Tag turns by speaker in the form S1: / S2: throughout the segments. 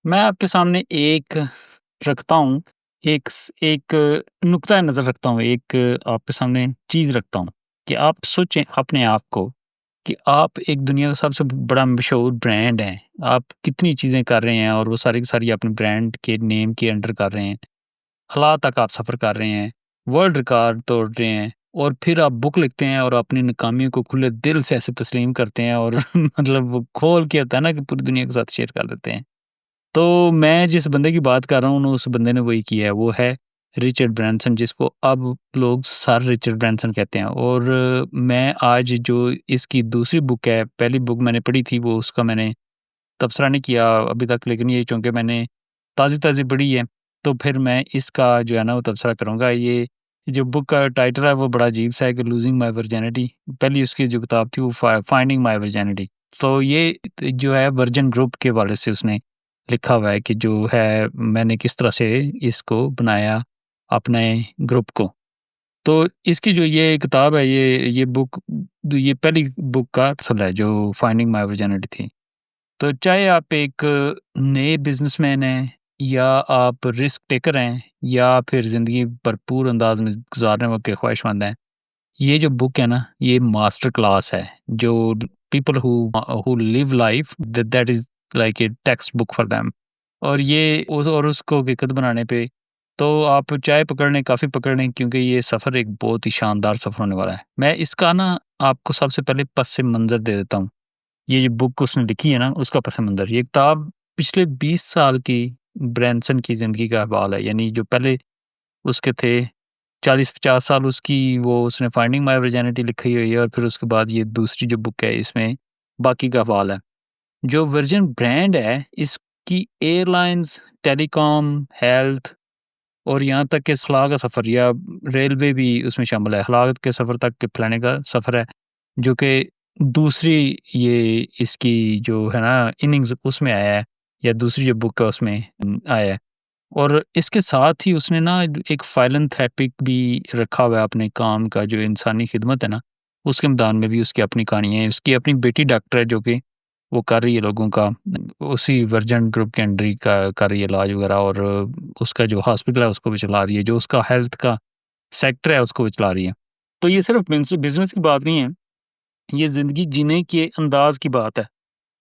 S1: मैं आपके सामने एक रखता हूँ, एक नुक्ता नज़र रखता हूँ, एक आपके सामने चीज़ रखता हूँ कि आप सोचें अपने आप को कि आप एक दुनिया का सबसे बड़ा मशहूर ब्रांड हैं। आप कितनी चीज़ें कर रहे हैं और वो सारी की सारी अपने ब्रांड के नेम के अंडर कर रहे हैं। हला तक आप सफ़र कर रहे हैं, वर्ल्ड रिकॉर्ड तोड़ रहे हैं और फिर आप बुक लिखते हैं और अपनी नाकामियों को खुले दिल से ऐसे तस्लीम करते हैं और मतलब वो खोल के होता है ना कि पूरी दुनिया के साथ शेयर कर देते हैं। तो मैं जिस बंदे की बात कर रहा हूँ ना, उस बंदे ने वही किया है, वो है रिचर्ड ब्रैनसन जिसको अब लोग सर रिचर्ड ब्रैनसन कहते हैं और मैं आज जो इसकी दूसरी बुक है, पहली बुक मैंने पढ़ी थी वो उसका मैंने तबसरा नहीं किया अभी तक, लेकिन ये चूँकि मैंने ताज़ी-ताज़ी पढ़ी है, तो फिर मैं इसका जो है ना वो तबसरा करूँगा। ये जो बुक का टाइटल है वो बड़ा अजीब-सा है कि लूज़िंग माय वर्जिनिटी। पहली उसकी जो किताब थी वो फाइंडिंग माय वर्जिनिटी। तो ये जो है वर्जिन ग्रुप के हवाले से उसने लिखा हुआ है कि जो है मैंने किस तरह से इसको बनाया अपने ग्रुप को। तो इसकी जो ये किताब है ये बुक ये पहली बुक का असल है जो फाइंडिंग माय वर्जिनिटी थी। तो चाहे आप एक नए बिज़नेसमैन हैं या आप रिस्क टेकर हैं या फिर ज़िंदगी भरपूर अंदाज में गुज़ारने के ख्वाहिशमंद हैं, ये जो बुक है ना, ये मास्टर क्लास है जो people who live life that is like a text book for them. और ये उसको हकीकत बनाने पे तो आप चाहे पकड़ लें, काफ़ी पकड़ लें क्योंकि ये सफ़र एक बहुत ही शानदार सफ़र होने वाला है। मैं इसका ना आपको सबसे पहले पस मंज़र दे देता हूँ। ये जो बुक उसने लिखी है ना, उसका पस मंज़र। ये किताब पिछले 20 साल की ब्रैनसन की ज़िंदगी का अहवाल है। यानी जो पहले उसके थे 40-50 साल उसकी वो उसने फाइंडिंग माय वर्जिनिटी लिखी हुई है और फिर उसके बाद ये दूसरी जो बुक है इसमें बाकी का अहवाल है। जो वर्जिन ब्रांड है इसकी एयरलाइन्स, टेलीकॉम, हेल्थ और यहाँ तक कि सलाह का सफ़र या रेलवे भी उसमें शामिल है। हलाकत के सफ़र तक के फैलाने का सफ़र है, जो कि दूसरी ये इसकी जो है ना इनिंग्स उसमें आया है या दूसरी जो बुक है उसमें आया है। और इसके साथ ही उसने ना एक फ़िलैंथ्रोपिक भी रखा हुआ है अपने काम का जो इंसानी खिदमत है ना, उसके मैदान में भी उसकी अपनी कहानी है। उसकी अपनी बेटी डॉक्टर है जो कि वो कर रही है लोगों का उसी वर्जिन ग्रुप के अंडर ही का कर रही है इलाज वगैरह और उसका जो हॉस्पिटल है उसको भी चला रही है, जो उसका हेल्थ का सेक्टर है उसको भी चला रही है। तो ये सिर्फ़ बिज़नेस की बात नहीं है, ये ज़िंदगी जीने के अंदाज़ की बात है।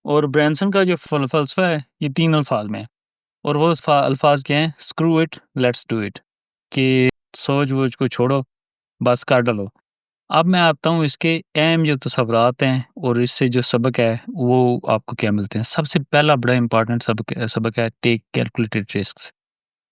S1: और ब्रैनसन का जो फ़लसफ़ा है ये 3 अल्फ़ाज में है और वो अल्फ़ाज क्या हैं? Screw it, let's do it कि सोच-वोच को छोड़ो, बस कर डालो। अब मैं आता हूँ इसके अहम जो तसव्वुरात हैं और इससे जो सबक है वो आपको क्या मिलते हैं। सबसे पहला बड़ा इम्पोर्टेंट सबक सबक है टेक कैलकुलेटेड रिस्क्स।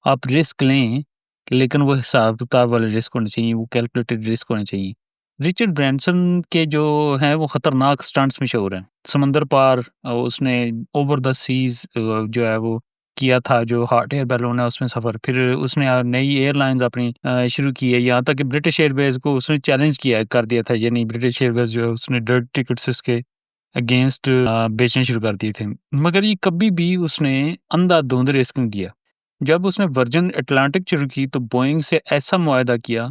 S1: आप रिस्क लें, लेकिन वो हिसाब-किताब वाले रिस्क होने चाहिए, वो कैलकुलेटेड रिस्क होने चाहिए। रिचर्ड ब्रैनसन के जो हैं वो खतरनाक स्टंट्स मशहूर हैं। समंदर पार उसने ओवर द सीज़ जो है वो किया था, जो हॉट एयर बैलून है उसमें सफ़र। फिर उसने नई एयरलाइन्स अपनी शुरू की है, यहाँ तक कि ब्रिटिश एयरवेज़ को उसने चैलेंज किया कर दिया था, यानी ब्रिटिश एयरवेज़ जो है उसने डर्टी टिकट्स इसके अगेंस्ट बेचने शुरू कर दिए थे। मगर ये कभी भी उसने अंधाधुंध रिस्क नहीं किया। जब उसने वर्जिन अटलांटिक शुरू की तो बोइंग से ऐसा मुआहदा किया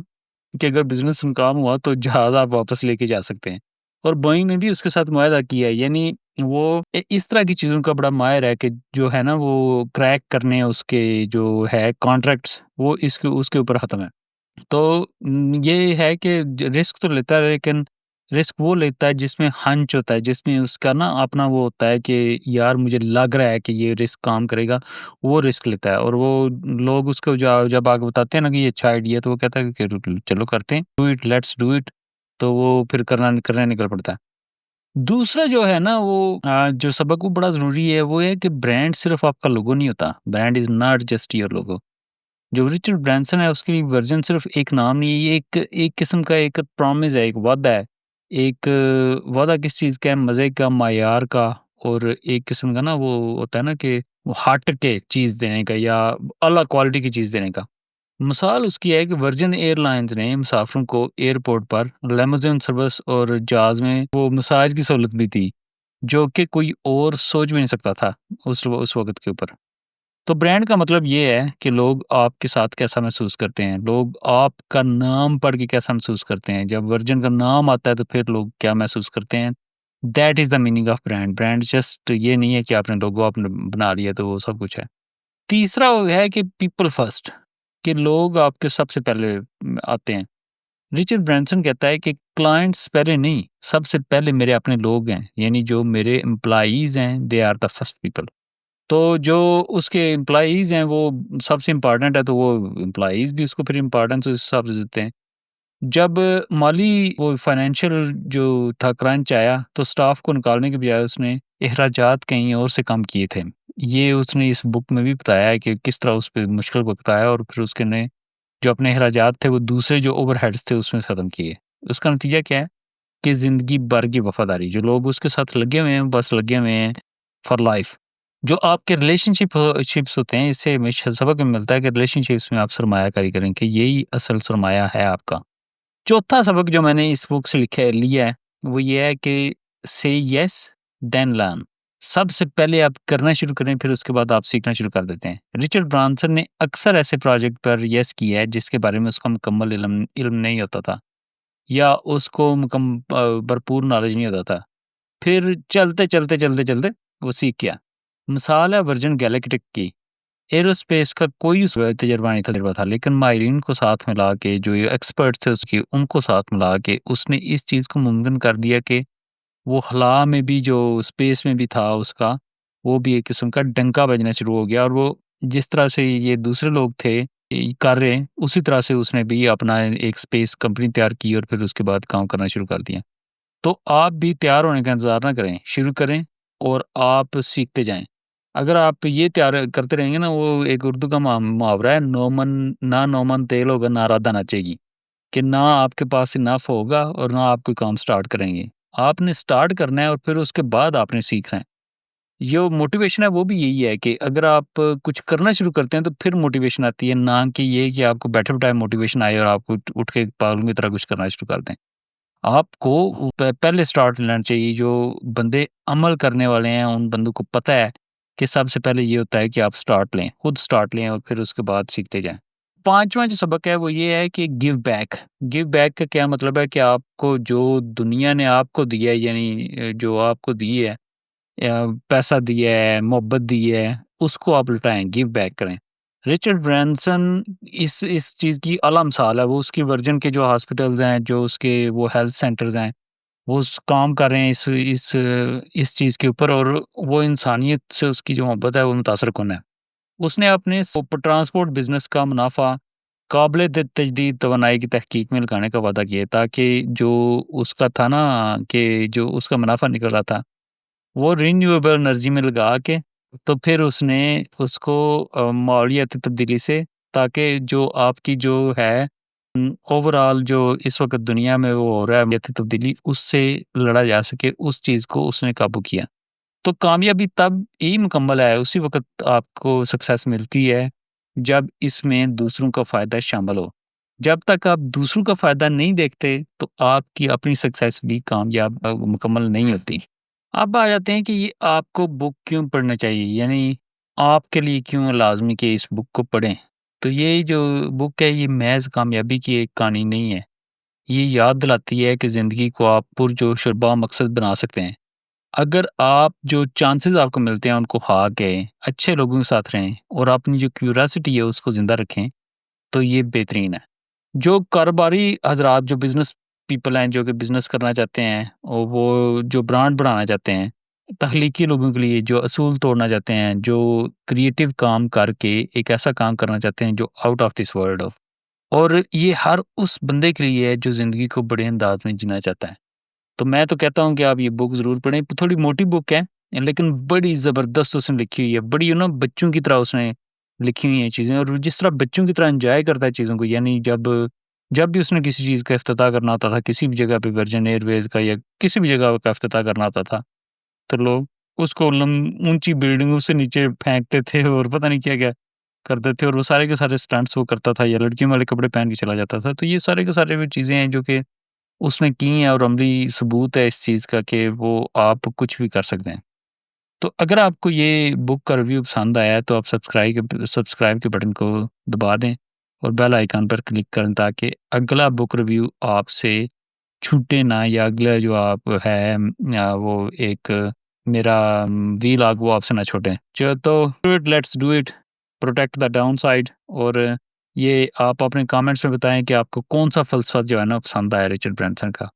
S1: कि अगर बिज़नेस नाकाम हुआ तो जहाज़ आप वापस लेके जा सकते हैं। और बोइंग ने भी उसके साथ मुआहदा किया है, यानी वो इस तरह की चीज़ों का बड़ा माहिर है कि जो है ना वो क्रैक करने उसके जो है कॉन्ट्रैक्ट्स वो इसके उसके ऊपर ख़त्म है। तो ये है कि रिस्क तो लेता है, लेकिन रिस्क वो लेता है जिसमें हंच होता है, जिसमें उसका ना अपना वो होता है कि यार मुझे लग रहा है कि ये रिस्क काम करेगा, वो रिस्क लेता है। और वो लोग उसको जब आगे बताते हैं ना कि ये अच्छा आइडिया, तो वो कहता है कि चलो करते हैं, do it, let's do it. तो वो फिर करने निकल पड़ता है। दूसरा जो है ना वो जो सबक वो बड़ा ज़रूरी है, वो है कि ब्रांड सिर्फ़ आपका लोगो नहीं होता। Brand is not just your logo. जो रिचर्ड ब्रैनसन है उसकी वर्ज़न सिर्फ़ एक नाम नहीं है, ये एक एक किस्म का एक प्रॉमिस है, एक वादा है। एक वादा किस चीज़ का है? मज़े का, मायार का और एक किस्म का ना वो होता है ना कि वो हट के चीज़ देने का या अला क्वालिटी की चीज़ देने का। मिसाल उसकी है कि वर्जिन एयरलाइंस ने मुसाफ़िरों को एयरपोर्ट पर लिमोज़िन सर्विस और जहाज़ में वो मसाज की सहूलत भी दी, जो कि कोई और सोच भी नहीं सकता था उस वक़्त के ऊपर। तो ब्रांड का मतलब ये है कि लोग आपके साथ कैसा महसूस करते हैं, लोग आपका नाम पढ़ के कैसा महसूस करते हैं। जब वर्जिन का नाम आता है तो फिर लोग क्या महसूस करते हैं, that is the meaning of brand. Brand just ये नहीं है कि आपने लोगो आपने बना लिया तो वो सब कुछ है। तीसरा वो है कि पीपल फर्स्ट, कि लोग आपके सबसे पहले आते हैं। रिचर्ड ब्रांसन कहता है कि क्लाइंट्स पहले नहीं, सबसे पहले मेरे अपने लोग हैं, यानी जो मेरे एम्प्लॉइज़ हैं, they are the first people. तो जो उसके एम्प्लॉइज़ हैं वो सबसे इम्पोर्टेंट है, तो वो एम्प्लॉइज़ भी उसको फिर इम्पोर्टेंस उस हिसाब से देते हैं। जब माली वो फाइनेंशियल जो था क्रंच आया, तो स्टाफ को निकालने के बजाय उसने अखराजात कहीं और से कम किए थे। ये उसने इस बुक में भी बताया है कि किस तरह उस पे मुश्किल वक़्त आया और फिर उसके ने जो अपने अखराजात थे वो दूसरे जो ओवरहेड्स थे उसमें ख़त्म किए। उसका नतीजा क्या है कि ज़िंदगी भर की वफ़ादारी, जो लोग उसके साथ लगे हुए हैं, बस लगे हुए हैं फॉर लाइफ़। जो आपके शिप्स होते हैं, इससे हमेशा सबक मिलता है कि रिलेशनशिप्स में आप सरमायाकारी करें, कि यही असल सरमाया है आपका। चौथा सबक जो मैंने इस बुक से लिया है, वो ये है कि से येस देन लर्न। सबसे पहले आप करना शुरू करें, फिर उसके बाद आप सीखना शुरू कर देते हैं। रिचर्ड ब्रांसन ने अक्सर ऐसे प्रोजेक्ट पर येस किया है जिसके बारे में उसका मुकम्मल इल्म इल्म नहीं होता था, या उसको भरपूर नॉलेज नहीं होता था। फिर चलते वो सीख गया। मिसाल है वर्जिन गैलेक्टिक की। एयरोस्पेस का कोई तजुर्बा था, लेकिन माहिरीन को साथ मिला के, जो ये एक्सपर्ट थे उसकी, उनको साथ मिला के उसने इस चीज़ को मुमकिन कर दिया कि वो खला में भी, जो स्पेस में भी था उसका, वो भी एक किस्म का डंका बजना शुरू हो गया, और वो जिस तरह से ये दूसरे लोग थे कर रहे हैं, उसी तरह से उसने भी अपना एक स्पेस कंपनी तैयार की और फिर उसके बाद काम करना शुरू कर दिया। तो आप भी तैयार होने का इंतज़ार ना करें, शुरू करें और आप सीखते जाएँ। अगर आप ये तैयार करते रहेंगे ना, वो एक उर्दू का मुहावरा है, नौ मन तेल होगा ना राधा नाचेगी, कि ना आपके पास इनफ होगा और ना आप कोई काम स्टार्ट करेंगे। आपने स्टार्ट करना है और फिर उसके बाद आपने सीखना है। जो मोटिवेशन है वो भी यही है कि अगर आप कुछ करना शुरू करते हैं तो फिर मोटिवेशन आती है, ना कि ये कि आपको बैठे-बिठाए मोटिवेशन आए और आप उठ के पागलों की तरह कुछ करना शुरू कर दें। आपको पहले स्टार्ट लेना चाहिए। जो बंदे अमल करने वाले हैं, उन बंदों को पता है कि सबसे पहले ये होता है कि आप स्टार्ट लें, खुद स्टार्ट लें और फिर उसके बाद सीखते जाएँ। 5वाँ जो सबक है वो ये है कि गिव बैक। गिव बैक का क्या मतलब है कि आपको जो दुनिया ने आपको दिया है, यानी जो आपको दी है, या पैसा दिया है, मोहब्बत दी है, उसको आप लौटाएँ, गिव बैक करें। रिचर्ड ब्रैनसन इस चीज़ की आला मिसाल है। वो उसकी वर्जिन के जो हॉस्पिटल्स हैं, जो उसके वो हेल्थ सेंटर्स हैं, वो स काम कर रहे हैं इस चीज़ के ऊपर, और वो इंसानियत से उसकी जो मोहब्बत है वो मुतासिर-कुन है। उसने अपने ट्रांसपोर्ट बिज़नेस का मुनाफ़ा तजदीद तवानाई की तहकीक में लगाने का वादा किया, ताकि जो उसका था ना, कि जो उसका मुनाफ़ा निकल रहा था, वो रिन्यूएबल एनर्जी में लगा के, तो फिर उसने उसको माहौलियाती तब्दीली से, ताकि जो आपकी जो है ओवरऑल जो इस वक़्त दुनिया में वो हो रहा है माहौलियाती तब्दीली, उससे लड़ा जा सके, उस चीज़ को उसने काबू किया। तो कामयाबी तब ही मुकम्मल है, उसी वक़्त आपको सक्सेस मिलती है, जब इसमें दूसरों का फ़ायदा शामिल हो। जब तक आप दूसरों का फ़ायदा नहीं देखते, तो आपकी अपनी सक्सेस भी कामयाब मुकम्मल नहीं होती। अब आ जाते हैं कि ये आपको बुक क्यों पढ़ना चाहिए, यानी आपके लिए क्यों लाज़मी कि इस बुक को पढ़ें। तो ये जो बुक है, ये महज़ कामयाबी की एक कहानी नहीं है। ये याद दिलाती है कि ज़िंदगी को आप पुरजोश और बामकसद बना सकते हैं। अगर आप जो चांसेस आपको मिलते हैं उनको खा के अच्छे लोगों के साथ रहें और अपनी जो क्यूरियोसिटी है उसको ज़िंदा रखें, तो ये बेहतरीन है। जो कारोबारी हज़रात, जो बिज़नेस पीपल हैं, जो कि बिज़नेस करना चाहते हैं और वो जो ब्रांड बढ़ाना चाहते हैं, तख्लीकी लोगों के लिए जो असूल तोड़ना चाहते हैं, जो क्रिएटिव काम करके एक ऐसा काम करना चाहते हैं जो आउट ऑफ दिस वर्ल्ड हो, और ये हर उस बंदे के लिए है जो ज़िंदगी को बड़े अंदाज में जीना चाहता है। तो मैं तो कहता हूँ कि आप ये बुक ज़रूर पढ़ें। थोड़ी मोटी बुक है, लेकिन बड़ी ज़बरदस्त उसने लिखी हुई है। बड़ी बच्चों की तरह उसने लिखी हुई हैं चीज़ें, और जिस तरह बच्चों की तरह एन्जॉय करता है चीज़ों को, यानी जब जब भी उसने किसी चीज़ का इफ्तिताह करना होता था, किसी भी जगह पे वर्जिन एयरवेज़ का या किसी भी जगह का इफ्तिताह करना होता था, तो लोग उसको ऊँची बिल्डिंगों से नीचे फेंकते थे और पता नहीं क्या-क्या करते थे, और वो सारे के सारे स्टंट्स वो करता था या लड़कियों वाले कपड़े पहन के चला जाता था। तो ये सारे के सारे वो चीज़ें हैं जो कि उसने की हैं, और अमली सबूत है इस चीज़ का कि वो आप कुछ भी कर सकते हैं। तो अगर आपको ये बुक का रिव्यू पसंद आया है, तो आप सब्सक्राइब के बटन को दबा दें और बेल आइकन पर क्लिक करें, ताकि अगला बुक रिव्यू आपसे छूटे ना या अगला जो आप है वो एक मेरा वीलॉग वो आपसे ना छूटे। चलो तो do it, let's do it, protect the downside. और ये आप अपने कमेंट्स में बताएँ कि आपको कौन-सा फ़लसफ़ा जो है ना पसंद आया रिचर्ड ब्रैनसन का।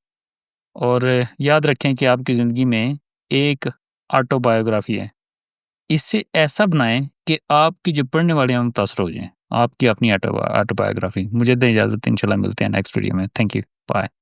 S1: और याद रखें कि आपकी ज़िंदगी में एक ऑटोबायोग्राफ़ी है। इसे ऐसा बनाएँ कि आपकी जो पढ़ने वाले हैं, वो मुतासिर हो जाएँ। आपकी अपनी ऑटोबायोग्राफ़ी। मुझे दें इजाज़त, इंशाल्लाह मिलते हैं नेक्स्ट वीडियो में। Thank you. बाय।